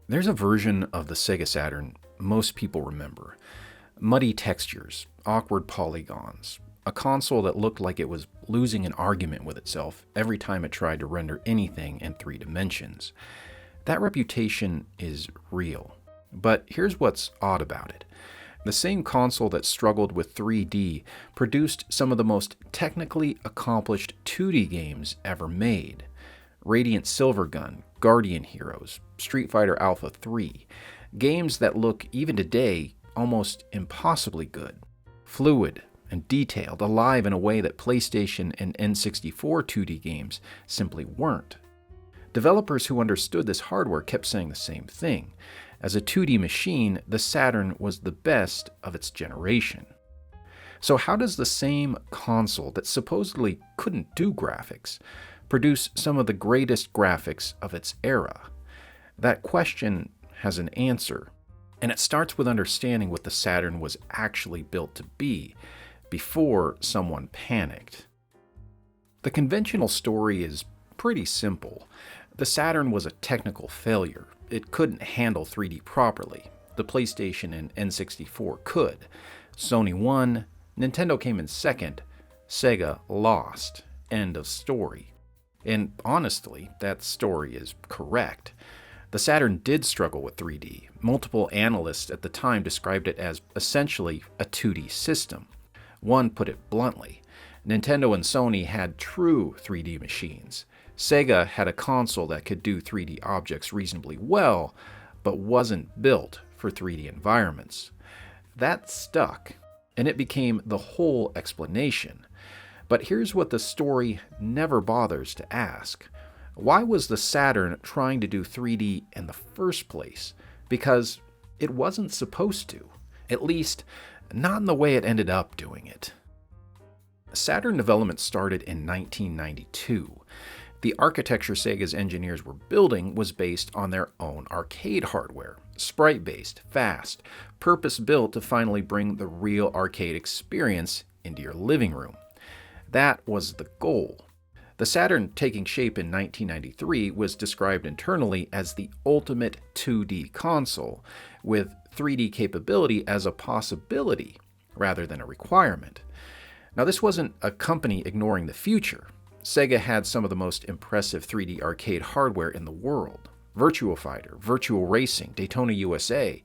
There's a version of the Sega Saturn most people remember. Muddy textures, awkward polygons, a console that looked like it was losing an argument with itself every time it tried to render anything in 3 dimensions. That reputation is real. But here's what's odd about it. The same console that struggled with 3D produced some of the most technically accomplished 2D games ever made. Radiant Silvergun, Guardian Heroes, Street Fighter Alpha 3, games that look, even today, almost impossibly good. Fluid and detailed, alive in a way that PlayStation and N64 2D games simply weren't. Developers who understood this hardware kept saying the same thing. As a 2D machine, the Saturn was the best of its generation. So how does the same console that supposedly couldn't do graphics produce some of the greatest graphics of its era? That question has an answer, and it starts with understanding what the Saturn was actually built to be before someone panicked. The conventional story is pretty simple. The Saturn was a technical failure. It couldn't handle 3D properly. The PlayStation and N64 could. Sony won, Nintendo came in second, Sega lost. End of story. And honestly, that story is correct. The Saturn did struggle with 3D. Multiple analysts at the time described it as essentially a 2D system. One put it bluntly. Nintendo and Sony had true 3D machines. Sega had a console that could do 3D objects reasonably well, but wasn't built for 3D environments. That stuck, and it became the whole explanation. But here's what the story never bothers to ask. Why was the Saturn trying to do 3D in the first place? Because it wasn't supposed to. At least, not in the way it ended up doing it. Saturn development started in 1992. The architecture Sega's engineers were building was based on their own arcade hardware, sprite-based, fast, purpose-built to finally bring the real arcade experience into your living room. That was the goal. The Saturn, taking shape in 1993, was described internally as the ultimate 2D console, with 3D capability as a possibility rather than a requirement. Now, this wasn't a company ignoring the future. Sega had some of the most impressive 3D arcade hardware in the world. Virtua Fighter, Virtual Racing, Daytona USA.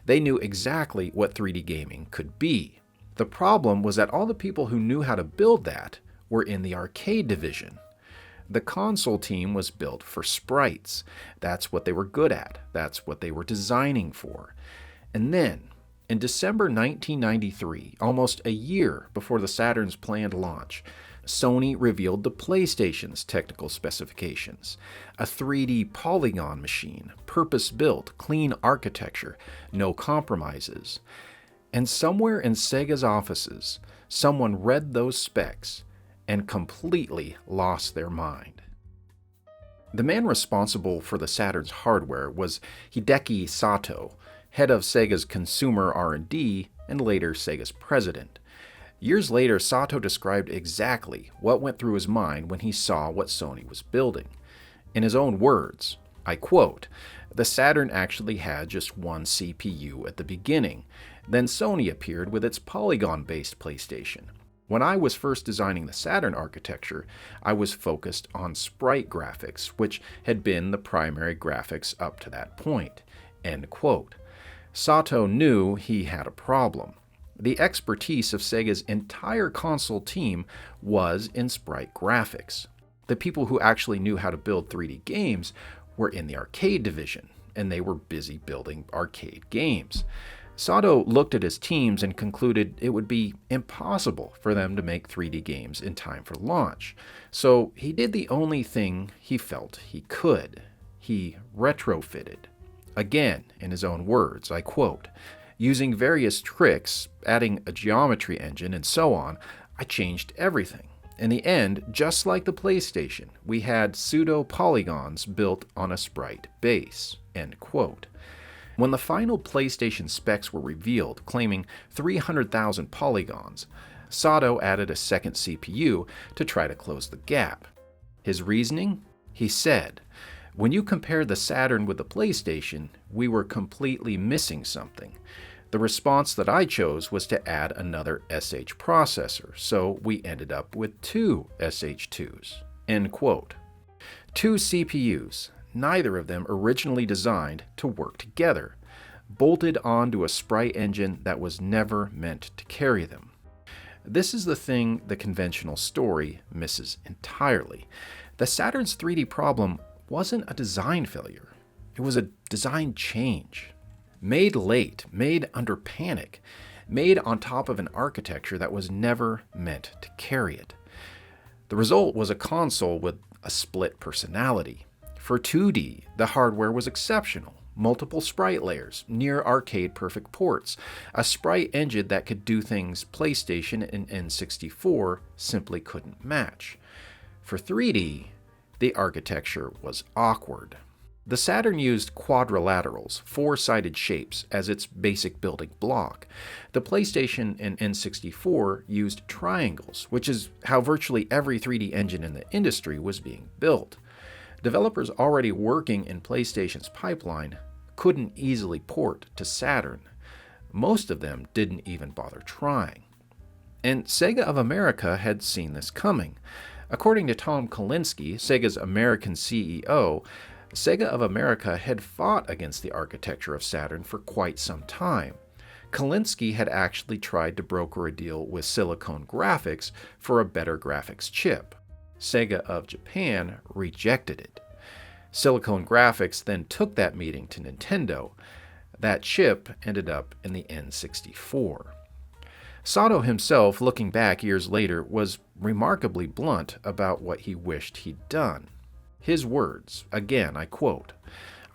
They knew exactly what 3D gaming could be. The problem was that all the people who knew how to build that were in the arcade division. The console team was built for sprites. That's what they were good at. That's what they were designing for. And then, in December 1993, almost a year before the Saturn's planned launch, Sony revealed the PlayStation's technical specifications. A 3D polygon machine, purpose-built, clean architecture, no compromises. And somewhere in Sega's offices, someone read those specs and completely lost their mind. The man responsible for the Saturn's hardware was Hideki Sato, head of Sega's consumer R&D and later Sega's president. Years later, Sato described exactly what went through his mind when he saw what Sony was building. In his own words, I quote, "The Saturn actually had just one CPU at the beginning. Then Sony appeared with its polygon-based PlayStation. When I was first designing the Saturn architecture, I was focused on sprite graphics, which had been the primary graphics up to that point." End quote. Sato knew he had a problem. The expertise of Sega's entire console team was in sprite graphics. The people who actually knew how to build 3D games were in the arcade division, and they were busy building arcade games. Sato looked at his teams and concluded it would be impossible for them to make 3D games in time for launch. So he did the only thing he felt he could. He retrofitted. Again, in his own words, I quote, "Using various tricks, adding a geometry engine and so on, I changed everything. In the end, just like the PlayStation, we had pseudo-polygons built on a sprite base." End quote. When the final PlayStation specs were revealed, claiming 300,000 polygons, Sato added a second CPU to try to close the gap. His reasoning? He said, When you compare the Saturn with the PlayStation, we were completely missing something. The response that I chose was to add another SH processor, so we ended up with two SH2s." End quote. Two CPUs, neither of them originally designed to work together, bolted onto a sprite engine that was never meant to carry them. This is the thing the conventional story misses entirely. The Saturn's 3D problem wasn't a design failure. It was a design change. Made late, made under panic, made on top of an architecture that was never meant to carry it. The result was a console with a split personality. For 2D, the hardware was exceptional. Multiple sprite layers, near arcade perfect ports, a sprite engine that could do things PlayStation and N64 simply couldn't match. For 3D, the architecture was awkward. The Saturn used quadrilaterals, four-sided shapes, as its basic building block. The PlayStation and N64 used triangles, which is how virtually every 3D engine in the industry was being built. Developers already working in PlayStation's pipeline couldn't easily port to Saturn. Most of them didn't even bother trying. And Sega of America had seen this coming. According to Tom Kalinske, Sega's American CEO, Sega of America had fought against the architecture of Saturn for quite some time. Kalinske had actually tried to broker a deal with Silicon Graphics for a better graphics chip. Sega of Japan rejected it. Silicon Graphics then took that meeting to Nintendo. That chip ended up in the N64. Sato himself, looking back years later, was remarkably blunt about what he wished he'd done. His words, again, I quote,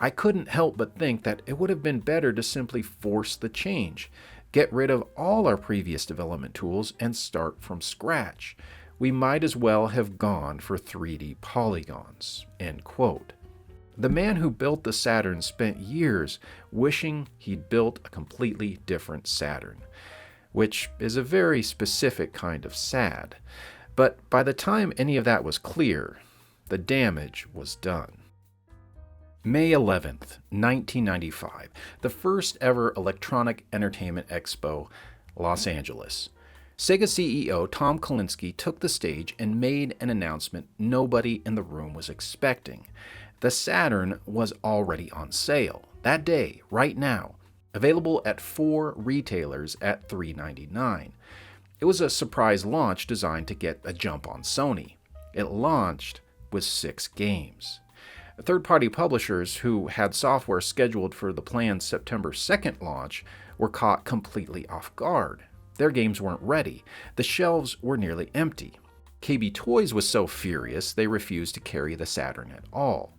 "I couldn't help but think that it would have been better to simply force the change, get rid of all our previous development tools, and start from scratch. We might as well have gone for 3D polygons." End quote. The man who built the Saturn spent years wishing he'd built a completely different Saturn, which is a very specific kind of sad. But by the time any of that was clear, the damage was done. May 11th, 1995, the first ever Electronic Entertainment Expo, Los Angeles. Sega CEO Tom Kalinske took the stage and made an announcement nobody in the room was expecting. The Saturn was already on sale, that day, right now, available at 4 retailers at $399. It was a surprise launch designed to get a jump on Sony. It launched with 6 games. Third-party publishers who had software scheduled for the planned September 2nd launch were caught completely off guard. Their games weren't ready. The shelves were nearly empty. KB Toys was so furious they refused to carry the Saturn at all.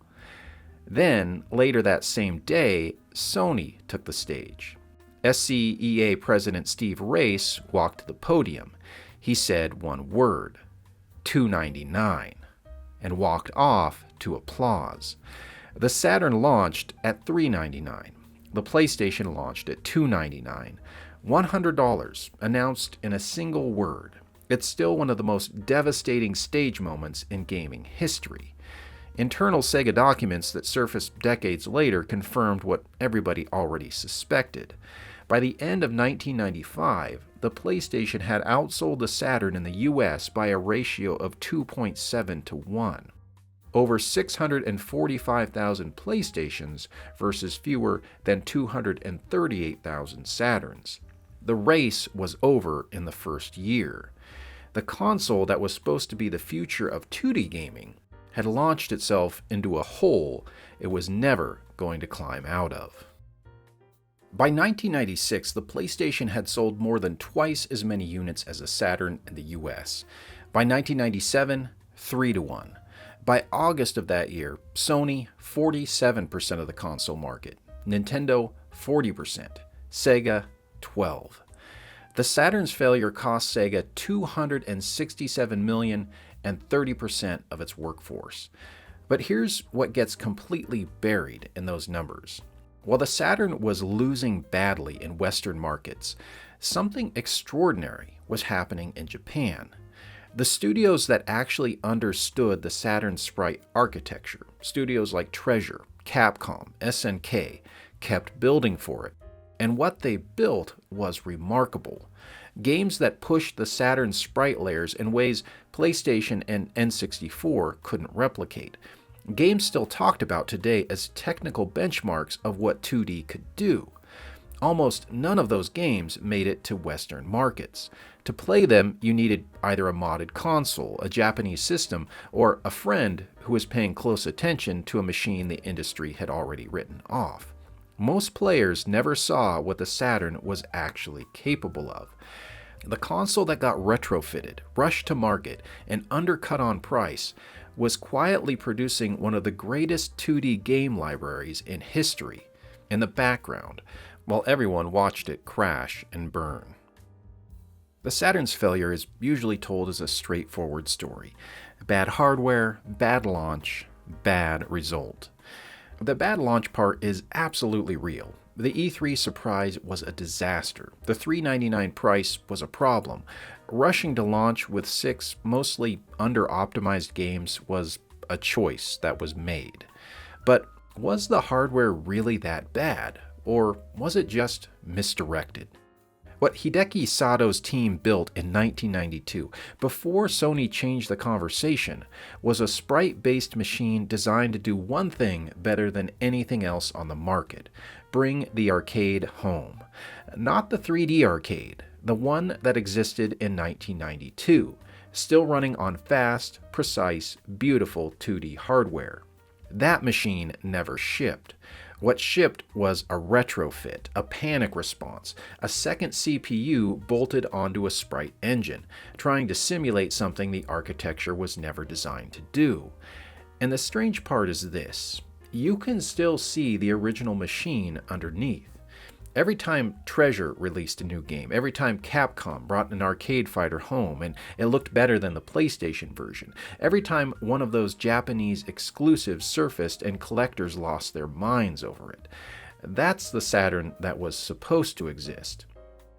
Then, later that same day, Sony took the stage. SCEA President Steve Race walked to the podium. He said one word, $299, and walked off to applause. The Saturn launched at $399. The PlayStation launched at $299. $100 announced in a single word. It's still one of the most devastating stage moments in gaming history. Internal Sega documents that surfaced decades later confirmed what everybody already suspected. By the end of 1995, the PlayStation had outsold the Saturn in the US by a ratio of 2.7 to 1. Over 645,000 PlayStations versus fewer than 238,000 Saturns. The race was over in the first year. The console that was supposed to be the future of 2D gaming had launched itself into a hole it was never going to climb out of. By 1996, the PlayStation had sold more than twice as many units as the Saturn in the US. By 1997, 3 to 1. By August of that year, Sony, 47% of the console market. Nintendo, 40%. Sega, 12%. The Saturn's failure cost Sega $267 million and 30% of its workforce. But here's what gets completely buried in those numbers. While the Saturn was losing badly in Western markets, something extraordinary was happening in Japan. The studios that actually understood the Saturn sprite architecture, studios like Treasure, Capcom, SNK, kept building for it. And what they built was remarkable. Games that pushed the Saturn sprite layers in ways PlayStation and N64 couldn't replicate. Games still talked about today as technical benchmarks of what 2D could do. Almost none of those games made it to Western markets. To play them, you needed either a modded console, a Japanese system, or a friend who was paying close attention to a machine the industry had already written off. Most players never saw what the Saturn was actually capable of. The console that got retrofitted, rushed to market, and undercut on price was quietly producing one of the greatest 2D game libraries in history in the background, while everyone watched it crash and burn. The Saturn's failure is usually told as a straightforward story. Bad hardware, bad launch, bad result. The bad launch part is absolutely real. The E3 surprise was a disaster. The $399 price was a problem. Rushing to launch with 6 mostly under-optimized games was a choice that was made. But was the hardware really that bad? Or was it just misdirected? What Hideki Sato's team built in 1992, before Sony changed the conversation, was a sprite-based machine designed to do one thing better than anything else on the market: bring the arcade home. Not the 3D arcade, the one that existed in 1992, still running on fast, precise, beautiful 2D hardware. That machine never shipped. What shipped was a retrofit, a panic response, a second CPU bolted onto a sprite engine, trying to simulate something the architecture was never designed to do. And the strange part is this: you can still see the original machine underneath. Every time Treasure released a new game, every time Capcom brought an arcade fighter home and it looked better than the PlayStation version, every time one of those Japanese exclusives surfaced and collectors lost their minds over it. That's the Saturn that was supposed to exist.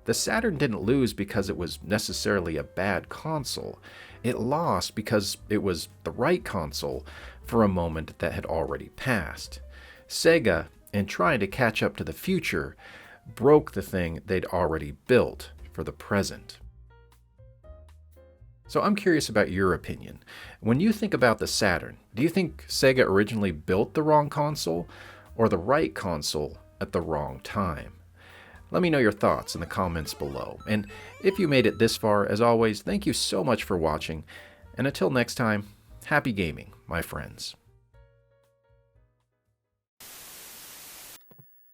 The Saturn didn't lose because it was necessarily a bad console. It lost because it was the right console for a moment that had already passed. Sega, in trying to catch up to the future, broke the thing they'd already built for the present. So I'm curious about your opinion. When you think about the Saturn, do you think Sega originally built the wrong console or the right console at the wrong time? Let me know your thoughts in the comments below. And if you made it this far, as always, thank you so much for watching. And until next time, happy gaming, my friends.